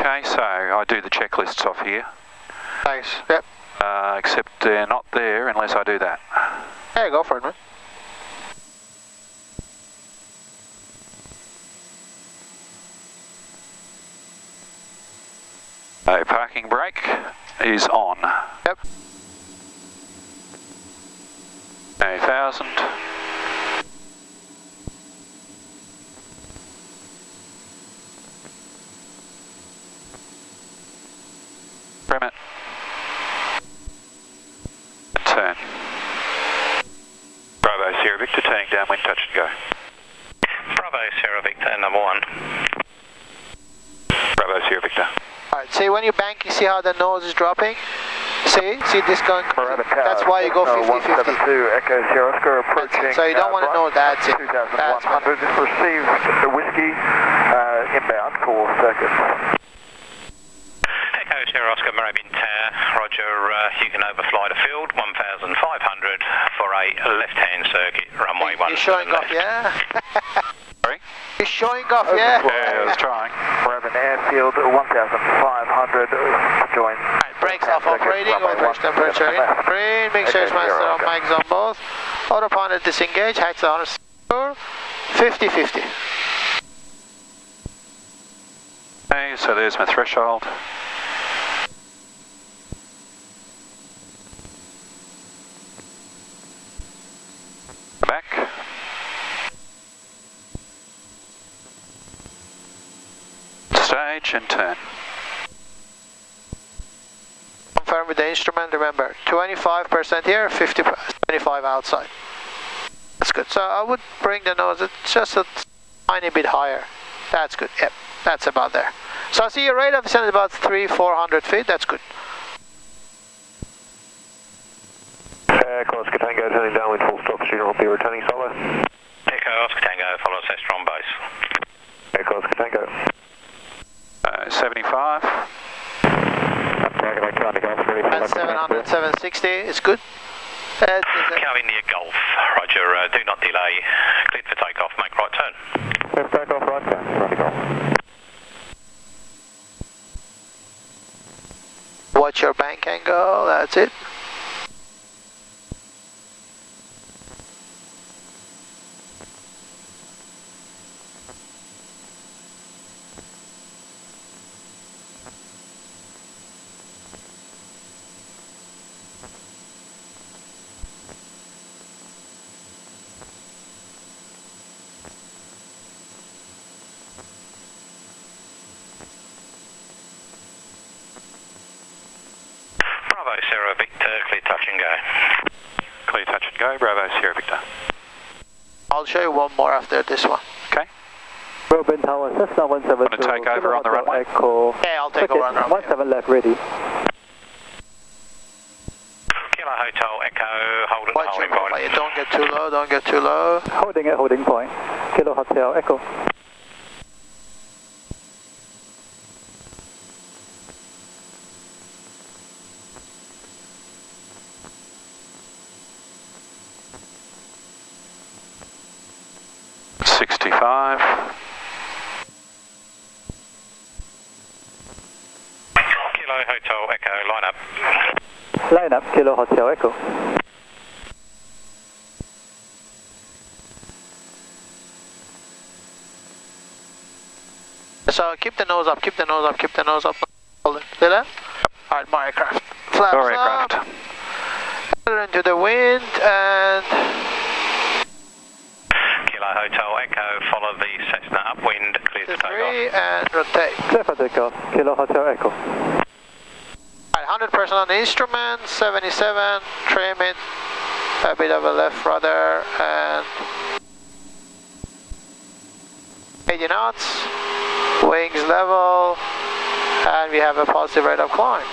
Okay, so I do the checklists off here. Thanks. Yep. Except they're not there unless I do that. Yeah, go for it, man. So parking brake is on. Yep. 1000. Trim it. And turn. Bravo Sierra Victor, turning downwind, touch and go. Bravo Sierra Victor, number 1. Bravo Sierra Victor. Alright, see when you bank, you see how the nose is dropping? See this going, that's why you go 50-50. Echo Sierra Oscar approaching. So you don't want to know that's it. 2100, just received the whiskey inbound for circuit. Echo Sierra Oscar, Moravian Tower, roger, you can overfly the field, 1500 for a left-hand circuit, runway 1. You're showing off, yeah? Sorry? You're showing off, yeah? Yeah, I was trying. Moravian Airfield, 1500, join. Brakes off operating, overage temperature in. Green, make sure it's master on mics on both. Autopilot disengage, heights on secure. 50-50. Okay, so there's my threshold. Back. Stage and turn. Confirm with the instrument, remember 25% here, 25 outside. That's good. So I would bring the nose just a tiny bit higher. That's good. Yep, that's about there. So I see your rate of descent is about 300-400 feet. That's good. Echo Oscar Tango turning downwind full stop, student will be returning solo. Echo Oscar Tango, follow Cessna on base. Echo Oscar Tango. 75. And 700, 760 is good. Come India Golf, roger, do not delay, cleared for takeoff, make right turn. Let's take off right turn, right golf. Watch your bank angle, that's it. Bravo Sierra Victor, clear touch and go. Clear touch and go, Bravo Sierra Victor. I'll show you one more after this one. Okay. Robin Tower, Cessna 17. Want to take over on the runway? Echo. Yeah, I'll take over on the runway. 17 left, ready. Kilo Hotel Echo, hold it, Watch holding your point. profile. Don't get too low, don't get too low. Holding at holding point. Kilo Hotel Echo. Kilo Hotel Echo, line up. Line up, Kilo Hotel Echo. So keep the nose up, keep the nose up, keep the nose up. Hold it. See that? Alright, more aircraft. Flaps More up. aircraft. Into the wind and... Kilo Hotel Echo, follow the Cessna upwind, clear to takeoff. and rotate. Clear for takeoff, Kilo Hotel Echo. Alright, 100% on the instrument, 77, trim it, a bit of a left rudder and 80 knots, wings level, and we have a positive rate of climb.